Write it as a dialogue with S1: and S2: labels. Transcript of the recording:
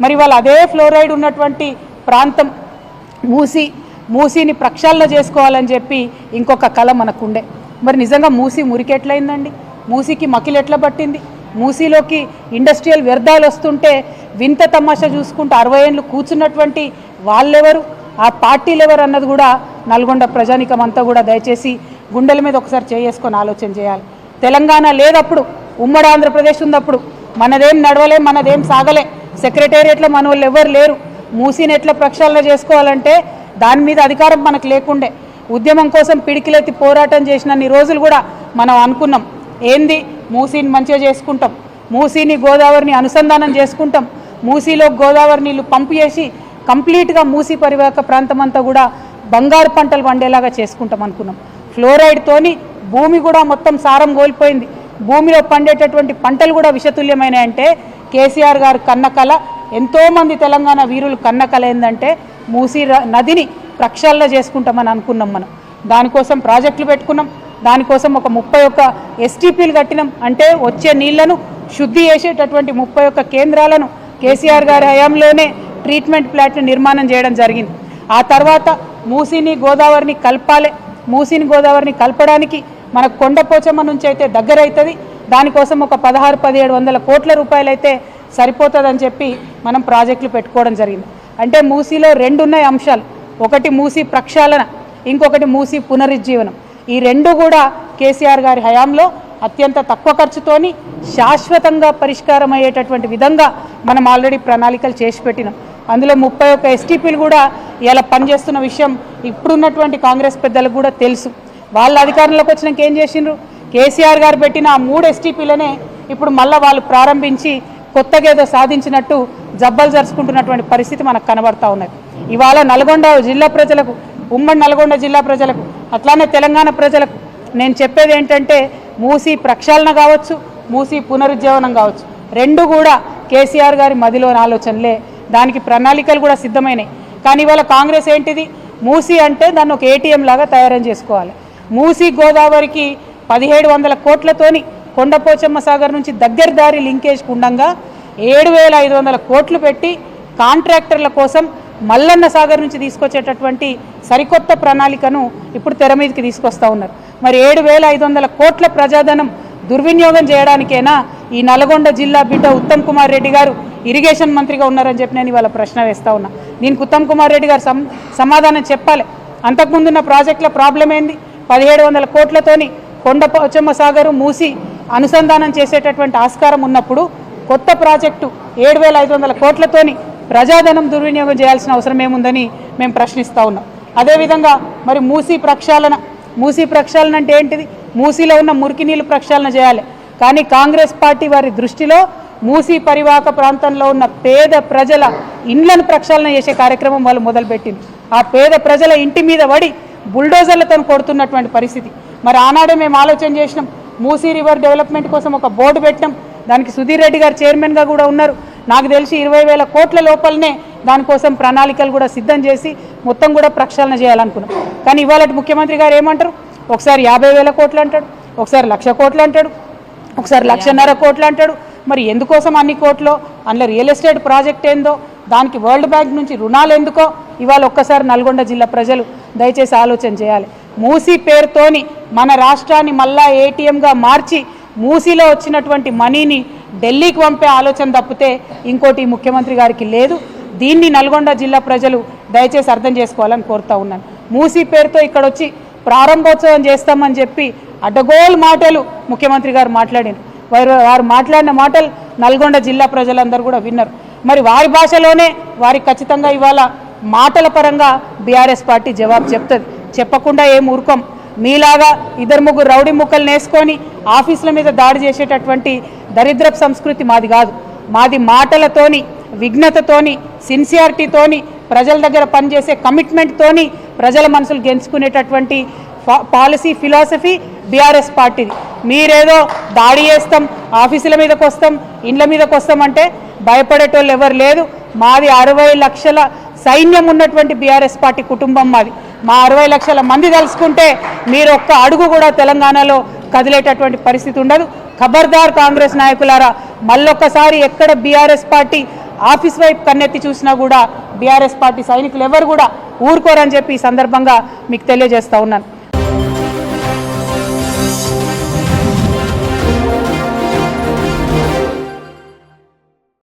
S1: మరి వాళ్ళు అదే ఫ్లోరైడ్ ఉన్నటువంటి ప్రాంతం మూసీని ప్రక్షాళన చేసుకోవాలని చెప్పి ఇంకొక కళ మనకుండే. మరి నిజంగా మూసీ మురికెట్లయిందండి? మూసీకి మకిలు ఎట్లా పట్టింది? మూసీలోకి ఇండస్ట్రియల్ వ్యర్థాలు వస్తుంటే వింత తమాషా చూసుకుంటూ 60 ఏళ్ళు కూర్చున్నటువంటి వాళ్ళెవరు, ఆ పార్టీలు ఎవరు అన్నది కూడా నల్గొండ ప్రజానికం అంతా కూడా దయచేసి గుండెల మీద ఒకసారి చేసుకొని ఆలోచన చేయాలి. తెలంగాణ లేదప్పుడు, ఉమ్మడి ఆంధ్రప్రదేశ్ ఉన్నప్పుడు మనదేం నడవలే, మనదేం సాగలే, సెక్రటేరియట్లో మన వాళ్ళు ఎవరు లేరు. మూసీని ఎట్లా ప్రక్షాళన చేసుకోవాలంటే దాని మీద అధికారం మనకు లేకుండే. ఉద్యమం కోసం పిడికిలెత్తి పోరాటం చేసినన్ని రోజులు కూడా మనం అనుకున్నాం, ఏంది మూసీని మంచిగా చేసుకుంటాం, మూసీని గోదావరిని అనుసంధానం చేసుకుంటాం, మూసీలో గోదావరి నీళ్లు పంపు చేసి కంప్లీట్గా మూసీ పరివాహక ప్రాంతం అంతా కూడా బంగారు పంటలు పండేలాగా చేసుకుంటాం అనుకున్నాం. ఫ్లోరైడ్తోని భూమి కూడా మొత్తం సారం కోల్పోయింది. భూమిలో పండేటటువంటి పంటలు కూడా విషతుల్యమైనాయంటే కేసీఆర్ గారు కన్నకల, ఎంతోమంది తెలంగాణ వీరులు కన్నకల ఏంటంటే మూసీ నదిని ప్రక్షాళన చేసుకుంటామని అనుకున్నాం. మనం దానికోసం ప్రాజెక్టులు పెట్టుకున్నాం, దానికోసం ఒక 31 STPలు కట్టినాం. అంటే వచ్చే నీళ్లను శుద్ధి చేసేటటువంటి 31 కేంద్రాలను కేసీఆర్ గారి హయాంలోనే ట్రీట్మెంట్ ప్లాంట్ను నిర్మాణం చేయడం జరిగింది. ఆ తర్వాత మూసీని గోదావరిని కలపాలి. మూసీని గోదావరిని కలపడానికి మనకు కొండపోచమ్మ నుంచి అయితే దగ్గర అవుతుంది. దానికోసం ఒక 1600-1700 కోట్ల రూపాయలు అయితే సరిపోతుందని చెప్పి మనం ప్రాజెక్టులు పెట్టుకోవడం జరిగింది. అంటే మూసీలో 2 ఉన్నాయి అంశాలు, ఒకటి మూసీ ప్రక్షాళన, ఇంకొకటి మూసీ పునరుజ్జీవనం. ఈ 2 కూడా కేసీఆర్ గారి హయాంలో అత్యంత తక్కువ ఖర్చుతోని శాశ్వతంగా పరిష్కారం అయ్యేటటువంటి విధంగా మనం ఆల్రెడీ ప్రణాళికలు చేసి పెట్టినాం. అందులో 31 STPలు కూడా ఇలా పనిచేస్తున్న విషయం ఇప్పుడున్నటువంటి కాంగ్రెస్ పెద్దలకు కూడా తెలుసు. వాళ్ళ అధికారంలోకి వచ్చినాక ఏం చేసిండ్రు? కేసీఆర్ గారు పెట్టిన ఆ 3 STPలనే ఇప్పుడు మళ్ళీ వాళ్ళు ప్రారంభించి కొత్తగా ఏదో సాధించినట్టు జబ్బలు జరుచుకుంటున్నటువంటి పరిస్థితి మనకు కనబడతా ఉన్నది. ఇవాళ నల్గొండ జిల్లా ప్రజలకు, ఉమ్మడి నల్గొండ జిల్లా ప్రజలకు, అట్లానే తెలంగాణ ప్రజలకు నేను చెప్పేది ఏంటంటే మూసీ ప్రక్షాళన కావచ్చు, మూసీ పునరుజ్జీవనం కావచ్చు, 2 కూడా కేసీఆర్ గారి మదిలోని ఆలోచనలే. దానికి ప్రణాళికలు కూడా సిద్ధమైనాయి. కానీ ఇవాళ కాంగ్రెస్ ఏంటిది, మూసీ అంటే దాన్ని ఒక ATM లాగా తయారు చేసుకోవాలి. మూసీ గోదావరికి 1700 కోట్లతోని కొండపోచమ్మ సాగర్ నుంచి దగ్గర దారి లింకేజ్ ఉండంగా 7500 కోట్లు పెట్టి కాంట్రాక్టర్ల కోసం మల్లన్న సాగర్ నుంచి తీసుకొచ్చేటటువంటి సరికొత్త ప్రణాళికను ఇప్పుడు తెర మీదకి తీసుకొస్తా ఉన్నారు. మరి 7500 కోట్ల ప్రజాధనం దుర్వినియోగం చేయడానికైనా ఈ నల్గొండ జిల్లా బిడ్డ ఉత్తమ్ కుమార్ రెడ్డి గారు ఇరిగేషన్ మంత్రిగా ఉన్నారని చెప్పి నేను ఇవాళ ప్రశ్న వేస్తా ఉన్నా. దీనికి ఉత్తమ్ కుమార్ రెడ్డి గారు సమాధానం చెప్పాలి. అంతకుముందున్న ప్రాజెక్టుల ప్రాబ్లం ఏంది? 1700 కోట్లతోని కొండపోచమ్మ సాగరు మూసి అనుసంధానం చేసేటటువంటి ఆస్కారం ఉన్నప్పుడు కొత్త ప్రాజెక్టు 7500 కోట్లతోని ప్రజాధనం దుర్వినియోగం చేయాల్సిన అవసరం ఏముందని మేము ప్రశ్నిస్తూ ఉన్నాం. అదేవిధంగా మరి మూసీ ప్రక్షాళన అంటే ఏంటిది? మూసీలో ఉన్న మురికి నీళ్ళు ప్రక్షాళన చేయాలి. కానీ కాంగ్రెస్ పార్టీ వారి దృష్టిలో మూసీ పరివాహక ప్రాంతంలో ఉన్న పేద ప్రజల ఇండ్లను ప్రక్షాళన చేసే కార్యక్రమం వాళ్ళు మొదలుపెట్టింది. ఆ పేద ప్రజల ఇంటి మీద పడి బుల్డోజర్లతో కొడుతున్నటువంటి పరిస్థితి. మరి ఆనాడే మేము ఆలోచన చేసినాం, మూసీ రివర్ డెవలప్మెంట్ కోసం ఒక బోర్డు పెట్టినాం. దానికి సుధీర్ రెడ్డి గారు చైర్మన్గా కూడా ఉన్నారు. నాకు తెలిసి 20,000 కోట్ల లోపలనే దానికోసం ప్రణాళికలు కూడా సిద్ధం చేసి మొత్తం కూడా ప్రక్షాళన చేయాలనుకున్నాం. కానీ ఇవాళ ముఖ్యమంత్రి గారు ఏమంటారు? ఒకసారి 50,000 కోట్లు అంటాడు, ఒకసారి 1,00,000 కోట్లు అంటాడు, ఒకసారి 1,50,000 కోట్లు అంటాడు. మరి ఎందుకోసం అన్ని కోట్లు? అందులో రియల్ ఎస్టేట్ ప్రాజెక్ట్ ఏందో, దానికి వరల్డ్ బ్యాంక్ నుంచి రుణాలు ఎందుకో ఇవాళ ఒక్కసారి నల్గొండ జిల్లా ప్రజలు దయచేసి ఆలోచన చేయాలి. మూసీ పేరుతోని మన రాష్ట్రాన్ని మళ్ళా ATMగా మార్చి మూసీలో వచ్చినటువంటి మనీని ఢిల్లీకి పంపే ఆలోచన తప్పితే ఇంకోటి ముఖ్యమంత్రి గారికి లేదు. దీన్ని నల్గొండ జిల్లా ప్రజలు దయచేసి అర్థం చేసుకోవాలని కోరుతా ఉన్నాను. మూసీ పేరుతో ఇక్కడ వచ్చి ప్రారంభోత్సవం చేస్తామని చెప్పి అడ్డగోలు మాటలు ముఖ్యమంత్రి గారు మాట్లాడారు. వారు మాట్లాడిన మాటలు నల్గొండ జిల్లా ప్రజలందరూ కూడా విన్నారు. మరి వారి భాషలోనే వారికి ఖచ్చితంగా ఇవాళ మాటల పరంగా బీఆర్ఎస్ పార్టీ జవాబు చెప్తుంది. చెప్పకుండా ఏం ఊరుకోం. మీలాగా 2-3 రౌడీ ముక్కలు నేసుకొని ఆఫీసుల మీద దాడి చేసేటటువంటి దరిద్రపు సంస్కృతి మాది కాదు. మాది మాటలతోని, విఘ్నతతోని, సిన్సియారిటీతోని, ప్రజల దగ్గర పనిచేసే కమిట్మెంట్తోని ప్రజల మనసులు గెలుచుకునేటటువంటి పాలసీ ఫిలాసఫీ బీఆర్ఎస్ పార్టీది. మీరేదో దాడి చేస్తాం, ఆఫీసుల మీదకి వస్తాం, ఇండ్ల మీదకి వస్తామంటే భయపడేటోళ్ళు ఎవరు లేదు. మాది 60 లక్షల సైన్యం ఉన్నటువంటి బీఆర్ఎస్ పార్టీ కుటుంబం మాది. మా 60 లక్షల మంది తలుసుకుంటే మీరు ఒక్క అడుగు కూడా తెలంగాణలో కదిలేటటువంటి పరిస్థితి ఉండదు. ఖబర్దార్ కాంగ్రెస్ నాయకులారా, మళ్ళొక్కసారి ఎక్కడ బీఆర్ఎస్ పార్టీ ఆఫీస్ వైపు కన్నెత్తి చూసినా కూడా బీఆర్ఎస్ పార్టీ సైనికులు ఎవరు కూడా ఊరుకోరని చెప్పి ఈ సందర్భంగా మీకు తెలియజేస్తా ఉన్నాను.